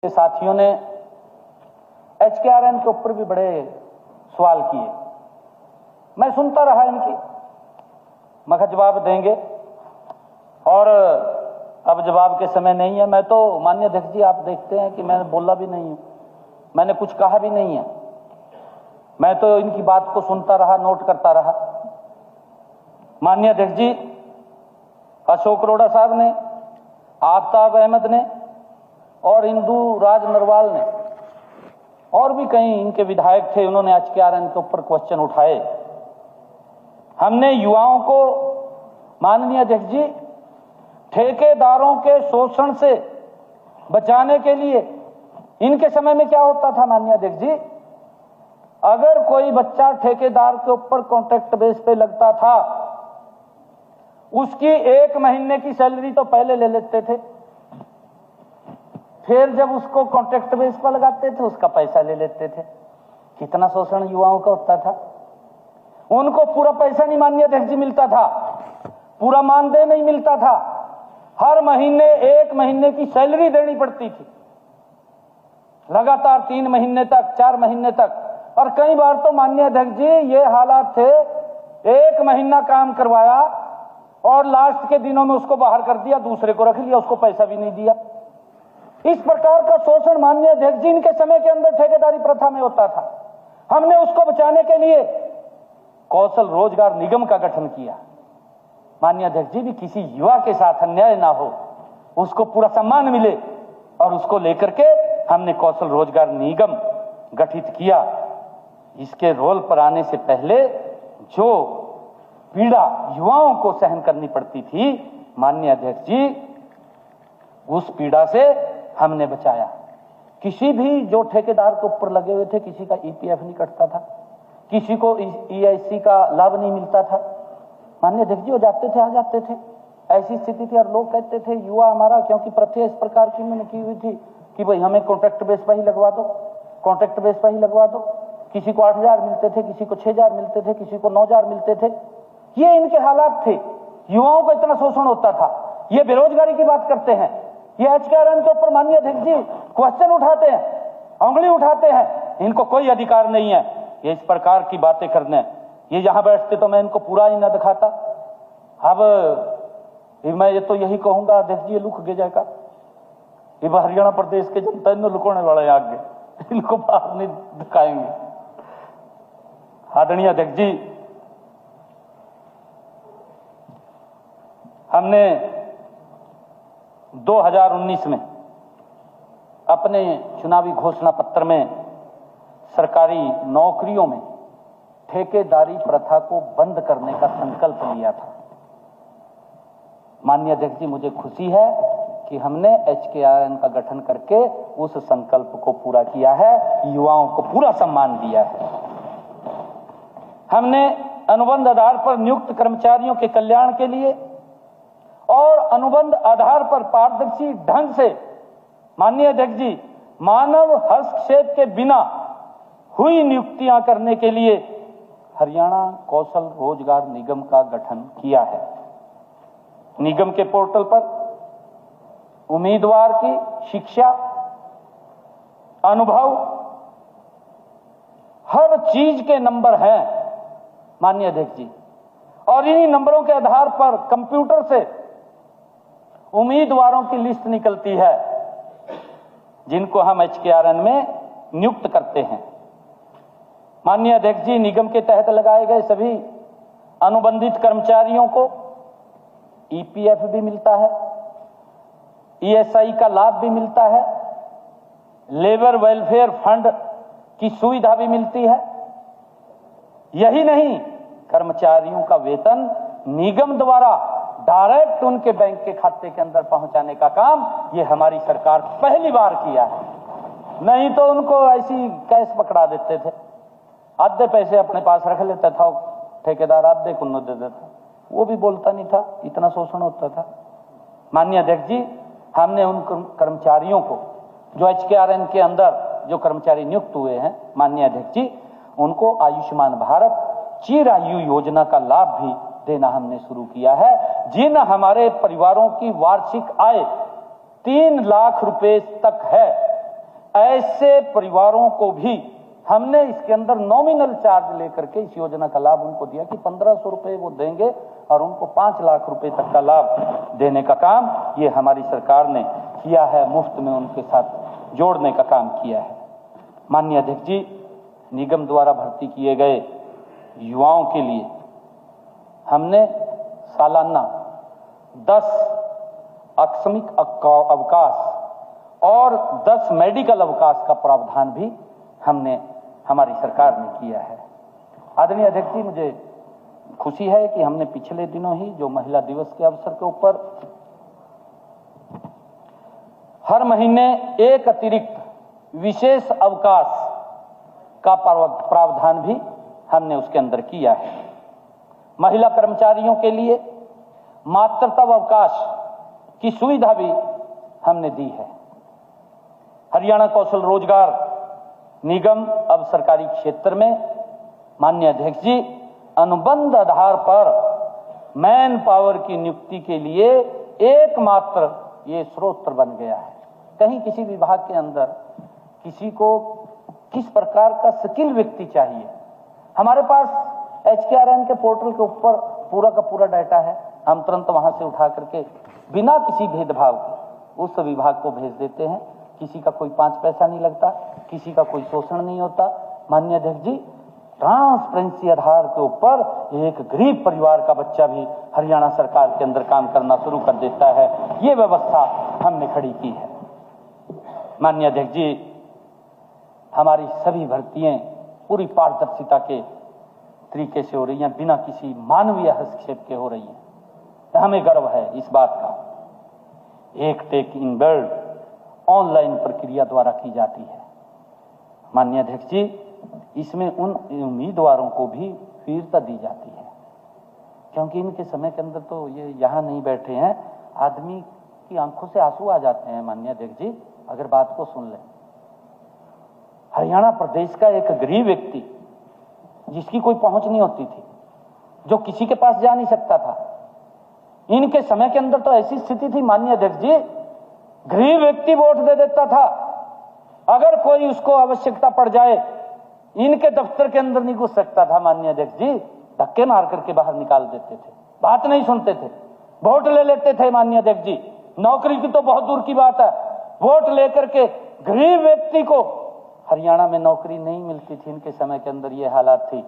साथियों ने HKRN के ऊपर भी बड़े सवाल किए। मैं सुनता रहा इनकी, मगर जवाब देंगे और अब जवाब के समय नहीं है। मैं तो माननीय अध्यक्ष जी, आप देखते हैं कि मैं बोला भी नहीं हूं, मैंने कुछ कहा भी नहीं है। मैं तो इनकी बात को सुनता रहा, नोट करता रहा। माननीय अध्यक्ष जी, अशोक अरोड़ा साहब ने, आफ्ताब अहमद ने और इंदु राज नरवाल ने और भी कई इनके विधायक थे, उन्होंने HKRN के ऊपर क्वेश्चन उठाए। हमने युवाओं को, माननीय अध्यक्ष जी, ठेकेदारों के शोषण से बचाने के लिए, इनके समय में क्या होता था माननीय अध्यक्ष जी, अगर कोई बच्चा ठेकेदार के ऊपर कॉन्ट्रैक्ट बेस पे लगता था, उसकी 1 महीने की सैलरी तो पहले ले लेते थे, फिर जब उसको कॉन्ट्रैक्ट बेस पर लगाते थे उसका पैसा ले लेते थे। कितना शोषण युवाओं का होता था। उनको पूरा पैसा नहीं माननीय अध्यक्ष जी मिलता था, पूरा मानदेय नहीं मिलता था, हर महीने 1 महीने की सैलरी देनी पड़ती थी, लगातार 3 महीने तक, 4 महीने तक। और कई बार तो माननीय अध्यक्ष जी ये हालात थे, 1 महीना काम करवाया और लास्ट के दिनों में उसको बाहर कर दिया, दूसरे को रख लिया, उसको पैसा भी नहीं दिया। इस प्रकार का शोषण माननीय अध्यक्ष जी इनके समय के अंदर ठेकेदारी प्रथा में होता था। हमने उसको बचाने के लिए कौशल रोजगार निगम का गठन किया। माननीय अध्यक्ष जी, भी किसी युवा के साथ अन्याय ना हो, उसको पूरा सम्मान मिले, और उसको लेकर के हमने कौशल रोजगार निगम गठित किया। इसके रोल पर आने से पहले जो पीड़ा युवाओं को सहन करनी पड़ती थी, माननीय अध्यक्ष जी, उस पीड़ा से हमने बचाया। किसी भी जो ठेकेदार के ऊपर लगे हुए थे, किसी का EPF नहीं कटता था, किसी को EIC का लाभ नहीं मिलता था। माननीय अध्यक्ष जी, वो जाते थे, आ जाते थे, ऐसी स्थिति थी। और लोग कहते थे युवा हमारा, क्योंकि प्रथा इस प्रकार की मैंने की हुई थी कि भाई हमें कॉन्ट्रैक्ट बेस पर ही लगवा दो, कॉन्ट्रैक्ट बेस पर ही लगवा दो। किसी को 8,000 मिलते थे, किसी को 6,000 मिलते थे, किसी को 9,000 मिलते थे। ये इनके हालात थे। युवाओं को इतना शोषण होता था। ये बेरोजगारी की बात करते हैं, ये HKRN के ऊपर माननीय अध्यक्ष जी क्वेश्चन उठाते हैं, उंगली उठाते हैं। इनको कोई अधिकार नहीं है ये इस प्रकार की बातें करने। ये यहां बैठते तो मैं इनको पूरा ही ना दिखाता। अब मैं ये तो यही कहूंगा अध्यक्ष जी, ये लुक गए जाएगा, ये हरियाणा प्रदेश के जनता इन लुकोने वाले आगे, इनको बाहर नहीं दिखाएंगे। आदरणीय अध्यक्ष जी, हमने 2019 में अपने चुनावी घोषणा पत्र में सरकारी नौकरियों में ठेकेदारी प्रथा को बंद करने का संकल्प लिया था। माननीय अध्यक्ष जी, मुझे खुशी है कि हमने HKRN का गठन करके उस संकल्प को पूरा किया है, युवाओं को पूरा सम्मान दिया है। हमने अनुबंध आधार पर नियुक्त कर्मचारियों के कल्याण के लिए और अनुबंध आधार पर पारदर्शी ढंग से, माननीय अध्यक्ष जी, मानव हस्तक्षेप के बिना हुई नियुक्तियां करने के लिए हरियाणा कौशल रोजगार निगम का गठन किया है। निगम के पोर्टल पर उम्मीदवार की शिक्षा, अनुभव, हर चीज के नंबर हैं माननीय अध्यक्ष जी, और इन्हीं नंबरों के आधार पर कंप्यूटर से उम्मीदवारों की लिस्ट निकलती है जिनको हम HKRN में नियुक्त करते हैं। माननीय अध्यक्ष जी, निगम के तहत लगाए गए सभी अनुबंधित कर्मचारियों को EPF भी मिलता है, ESI का लाभ भी मिलता है, लेबर वेलफेयर फंड की सुविधा भी मिलती है। यही नहीं, कर्मचारियों का वेतन निगम द्वारा डायरेक्ट उनके बैंक के खाते के अंदर पहुंचाने का काम ये हमारी सरकार पहली बार किया है। नहीं तो उनको ऐसी कैश पकड़ा देते थे, आधे पैसे अपने पास रख लेता था ठेकेदार, आधे को न दे देता, वो भी बोलता नहीं था, इतना शोषण होता था। माननीय अध्यक्ष जी, हमने उन कर्मचारियों को जो HKRN के अंदर जो कर्मचारी नियुक्त हुए हैं, माननीय अध्यक्ष जी, उनको आयुष्मान भारत चिरायु योजना का लाभ भी देना हमने शुरू किया है। जिन हमारे परिवारों की वार्षिक आय 3 लाख रुपए तक है, ऐसे परिवारों को भी हमने इसके अंदर नॉमिनल चार्ज लेकर के इस योजना का लाभ उनको दिया कि 1500 रुपए वो देंगे और उनको 5 लाख रुपए तक का लाभ देने का काम ये हमारी सरकार ने किया है, मुफ्त में उनके साथ जोड़ने का काम किया है। माननीय अध्यक्ष जी, निगम द्वारा भर्ती किए गए युवाओं के लिए हमने सालाना 10 आकस्मिक अवकाश और 10 मेडिकल अवकाश का प्रावधान भी हमने हमारी सरकार ने किया है। आदरणीय अध्यक्ष जी, मुझे खुशी है कि हमने पिछले दिनों ही जो महिला दिवस के अवसर के ऊपर हर महीने एक अतिरिक्त विशेष अवकाश का प्रावधान भी हमने उसके अंदर किया है। महिला कर्मचारियों के लिए मातृत्व अवकाश की सुविधा भी हमने दी है। हरियाणा कौशल रोजगार निगम अब सरकारी क्षेत्र में माननीय अध्यक्ष जी अनुबंध आधार पर मैन पावर की नियुक्ति के लिए एकमात्र ये स्रोत बन गया है। कहीं किसी विभाग के अंदर किसी को किस प्रकार का स्किल व्यक्ति चाहिए, हमारे पास HKRN के पोर्टल के ऊपर पूरा का पूरा डाटा है। हम तुरंत वहां से उठा करके बिना किसी भेदभाव के उस विभाग को भेज देते हैं। किसी का कोई 5 पैसा नहीं लगता, किसी का कोई शोषण नहीं होता। माननीय अध्यक्ष जी, ट्रांसपेरेंसी आधार के ऊपर एक गरीब परिवार का बच्चा भी हरियाणा सरकार के अंदर काम करना शुरू कर देता है। ये व्यवस्था हमने खड़ी की है। माननीय अध्यक्ष जी, हमारी सभी भर्तियां पूरी पारदर्शिता के तरीके से हो रही हैं, बिना किसी मानवीय हस्तक्षेप के हो रही हैं। हमें गर्व है इस बात का। एक टेक इन बिल्ड ऑनलाइन प्रक्रिया द्वारा की जाती है। माननीय अध्यक्ष जी, इसमें उन उम्मीदवारों को भी वीरता दी जाती है, क्योंकि इनके समय के अंदर तो ये यहाँ नहीं बैठे हैं, आदमी की आंखों से आंसू आ जाते हैं। माननीय अध्यक्ष जी, अगर बात को सुन लें, हरियाणा प्रदेश का एक गरीब व्यक्ति जिसकी कोई पहुंच नहीं होती थी, जो किसी के पास जा नहीं सकता था, इनके समय के अंदर तो ऐसी स्थिति थी माननीय अध्यक्ष जी, गरीब व्यक्ति वोट दे देता था। अगर कोई उसको आवश्यकता पड़ जाए, इनके दफ्तर के अंदर नहीं घुस सकता था। माननीय अध्यक्ष जी, धक्के मार करके बाहर निकाल देते थे, बात नहीं सुनते थे, वोट ले लेते थे। माननीय अध्यक्ष जी, नौकरी की तो बहुत दूर की बात है, वोट लेकर के गरीब व्यक्ति को हरियाणा में नौकरी नहीं मिलती थी। इनके समय के अंदर ये हालात थी,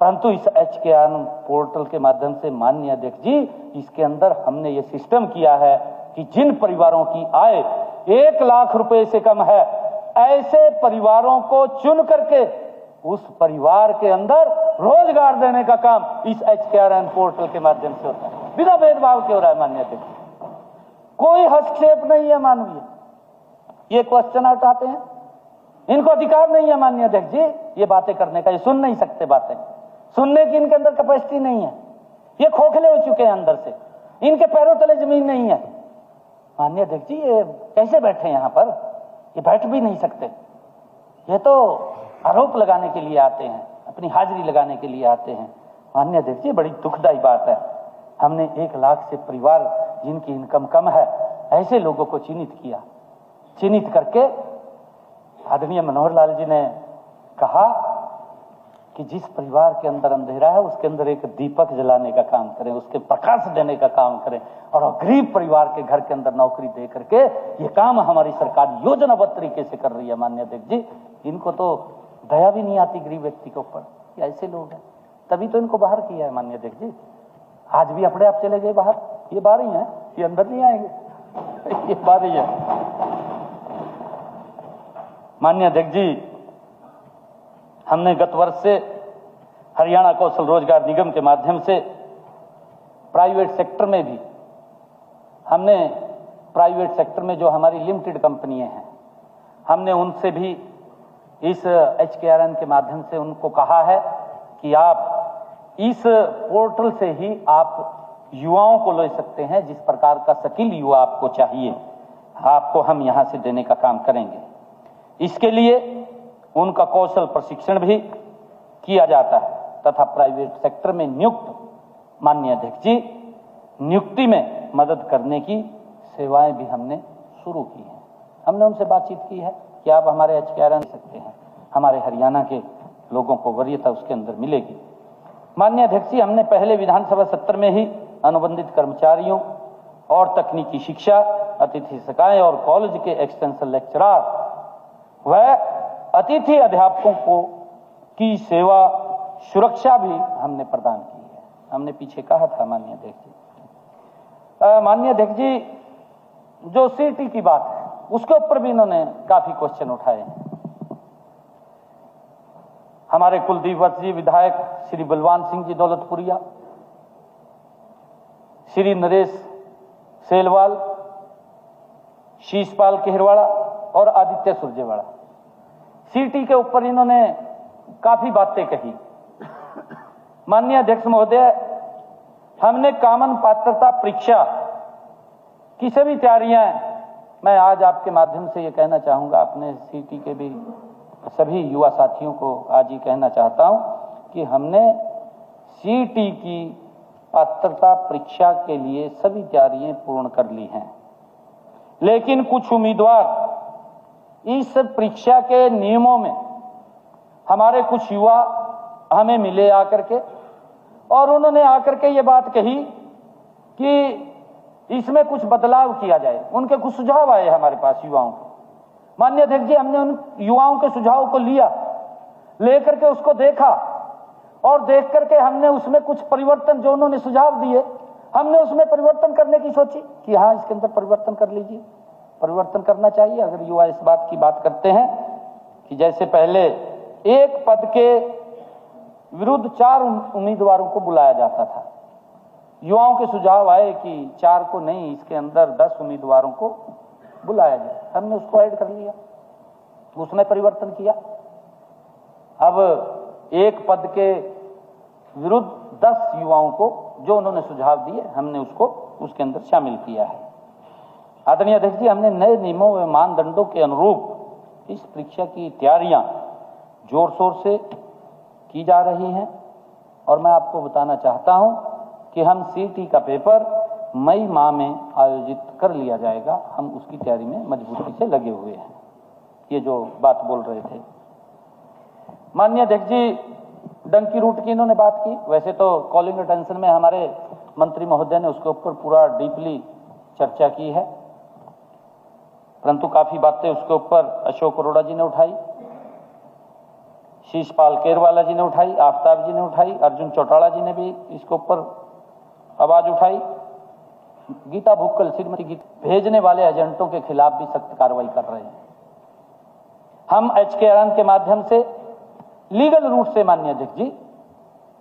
परंतु इस HKRN पोर्टल के माध्यम से माननीय अध्यक्ष जी, इसके अंदर हमने ये सिस्टम किया है कि जिन परिवारों की आय 1 लाख रुपए से कम है, ऐसे परिवारों को चुन करके उस परिवार के अंदर रोजगार देने का काम इस HKRN पोर्टल के माध्यम से होता है, बिना भेदभाव के हो रहा है। माननीय अध्यक्ष, कोई हस्तक्षेप नहीं है मानवीय। ये क्वेश्चन उठाते हैं, इनको अधिकार नहीं है माननीय अध्यक्ष जी ये बातें करने का, ये सुन नहीं सकते, बातें सुनने की इनके अंदर कैपेसिटी नहीं है। ये खोखले हो चुके हैं अंदर से, इनके पैरों तले जमीन नहीं है। माननीय अध्यक्ष जी, ये कैसे बैठे यहाँ पर? ये बैठ भी नहीं सकते। ये तो आरोप लगाने के लिए आते हैं, अपनी हाजिरी लगाने के लिए आते हैं। माननीय अध्यक्ष जी, बड़ी दुखदायी बात है। हमने 1 लाख से परिवार जिनकी इनकम कम है, ऐसे लोगों को चिन्हित किया। चिन्हित करके आदरणीय मनोहर लाल जी ने कहा कि जिस परिवार के अंदर अंधेरा है, उसके अंदर एक दीपक जलाने का काम करें, उसके प्रकाश देने का काम करें, और गरीब परिवार के घर के अंदर नौकरी दे करके ये काम हमारी सरकार योजनाबद्ध तरीके से कर रही है। माननीय अध्यक्ष जी, इनको तो दया भी नहीं आती गरीब व्यक्ति के ऊपर। ये ऐसे लोग हैं, तभी तो इनको बाहर किया है। माननीय अध्यक्ष जी, आज भी अपने आप चले गए बाहर, ये बाहर ही है, ये अंदर नहीं आएंगे, ये बाहर ही है। माननीय अध्यक्ष जी, हमने गत वर्ष से हरियाणा कौशल रोजगार निगम के माध्यम से प्राइवेट सेक्टर में भी हमने प्राइवेट सेक्टर में जो हमारी लिमिटेड कंपनियां हैं, हमने उनसे भी इस HKRN के माध्यम से उनको कहा है कि आप इस पोर्टल से ही आप युवाओं को ले सकते हैं। जिस प्रकार का स्किल युवा आपको चाहिए, आपको हम यहां से देने का काम करेंगे। इसके लिए उनका कौशल प्रशिक्षण भी किया जाता है तथा प्राइवेट सेक्टर में नियुक्त माननीय अध्यक्ष जी, नियुक्ति में मदद करने की सेवाएं भी हमने शुरू की हैं। हमने उनसे बातचीत की है, कि आप हमारे HKRN सकते हैं, हमारे हरियाणा के लोगों को वरीयता उसके अंदर मिलेगी। माननीय अध्यक्ष जी, हमने पहले विधानसभा सत्र में ही अनुबंधित कर्मचारियों और तकनीकी शिक्षा, अतिथि शिक्षाएं और कॉलेज के एक्सटेंशन लेक्चरर व अतिथि अध्यापकों को की सेवा सुरक्षा भी हमने प्रदान की है। हमने पीछे कहा था माननीय अध्यक्ष जी। माननीय अध्यक्ष जी, जो CT की बात है उसके ऊपर भी इन्होंने काफी क्वेश्चन उठाए हैं। हमारे कुलदीप वत्स जी विधायक, श्री बलवान सिंह जी दौलतपुरिया, श्री नरेश सेलवाल, शीशपाल केहरवाड़ा और आदित्य सुरजेवाड़ा, CT के ऊपर इन्होंने काफी बातें कही। माननीय अध्यक्ष महोदय, हमने कॉमन पात्रता परीक्षा की सभी तैयारियां, मैं आज आपके माध्यम से ये कहना चाहूंगा, अपने CT के भी सभी युवा साथियों को आज ही कहना चाहता हूं कि हमने CT की पात्रता परीक्षा के लिए सभी तैयारियां पूर्ण कर ली हैं। लेकिन कुछ उम्मीदवार इस परीक्षा के नियमों में, हमारे कुछ युवा हमें मिले आकर के और उन्होंने आकर के ये बात कही कि इसमें कुछ बदलाव किया जाए। उनके कुछ सुझाव आए हमारे पास युवाओं को। माननीय अध्यक्ष जी, हमने उन युवाओं के सुझाव को लिया, लेकर के उसको देखा और देख करके हमने उसमें कुछ परिवर्तन, जो उन्होंने सुझाव दिए, हमने उसमें परिवर्तन करने की सोची कि हाँ, इसके अंदर परिवर्तन कर लीजिए, परिवर्तन करना चाहिए। अगर युवा इस बात की बात करते हैं कि जैसे पहले एक पद के विरुद्ध 4 उम्मीदवारों को बुलाया जाता था, युवाओं के सुझाव आए कि 4 को नहीं, इसके अंदर 10 उम्मीदवारों को बुलाया जाए। हमने उसको ऐड कर लिया, उसमें परिवर्तन किया। अब एक पद के विरुद्ध 10 युवाओं को, जो उन्होंने सुझाव दिए, हमने उसको उसके अंदर शामिल किया है। आदरणीय अध्यक्ष जी, हमने नए नियमों व मानदंडों के अनुरूप इस परीक्षा की तैयारियां जोर शोर से की जा रही हैं और मैं आपको बताना चाहता हूं कि हम CT का पेपर मई माह में आयोजित कर लिया जाएगा। हम उसकी तैयारी में मजबूती से लगे हुए हैं। ये जो बात बोल रहे थे माननीय अध्यक्ष जी, डंकी रूट की इन्होंने बात की। वैसे तो कॉलिंग अटेंशन में हमारे मंत्री महोदय ने उसके ऊपर पूरा डीपली चर्चा की है, परंतु काफी बातें उसके ऊपर अशोक अरोड़ा जी ने उठाई, शीशपाल केरवाला जी ने उठाई, आफ्ताब जी ने उठाई, अर्जुन चौटाला जी ने भी इसके ऊपर आवाज उठाई। गीता भुक्कल, श्रीमती गीता, भेजने वाले एजेंटों के खिलाफ भी सख्त कार्रवाई कर रहे हैं। हम HKRN के माध्यम से लीगल रूट से माननीय अध्यक्ष जी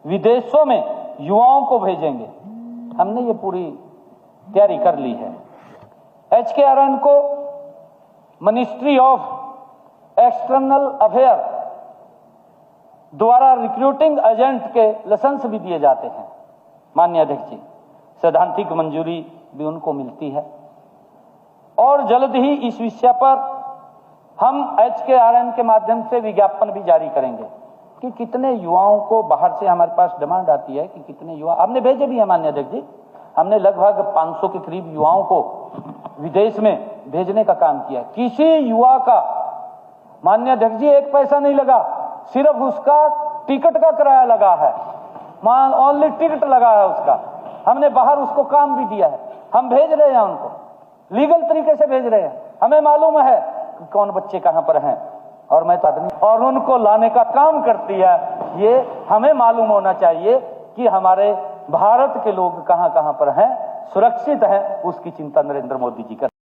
विदेशों में युवाओं को भेजेंगे। हमने ये पूरी तैयारी कर ली है। HKRN को मिनिस्ट्री ऑफ एक्सटर्नल अफेयर द्वारा रिक्रूटिंग एजेंट के लाइसेंस भी दिए जाते हैं माननीय अध्यक्ष जी, सैद्धांतिक मंजूरी भी उनको मिलती है। और जल्द ही इस विषय पर हम HKRN के माध्यम से विज्ञापन भी जारी करेंगे कि कितने युवाओं को बाहर से हमारे पास डिमांड आती है कि कितने युवा हमने भेजे भी है माननीय अध्यक्ष जी। हमने लगभग 500 के करीब युवाओं को विदेश में भेजने का काम किया। किसी युवा का माननीय अध्यक्ष जी 1 पैसा नहीं लगा, सिर्फ उसका टिकट का किराया लगा है, ओनली टिकट लगा है उसका। हमने बाहर उसको काम भी दिया है। हम भेज रहे हैं उनको, लीगल तरीके से भेज रहे हैं। हमें मालूम है कि कौन बच्चे कहां पर हैं और मैं तो आदमी और उनको लाने का काम करती है। ये हमें मालूम होना चाहिए कि हमारे भारत के लोग कहां कहां पर हैं, सुरक्षित हैं, उसकी चिंता नरेंद्र मोदी जी कर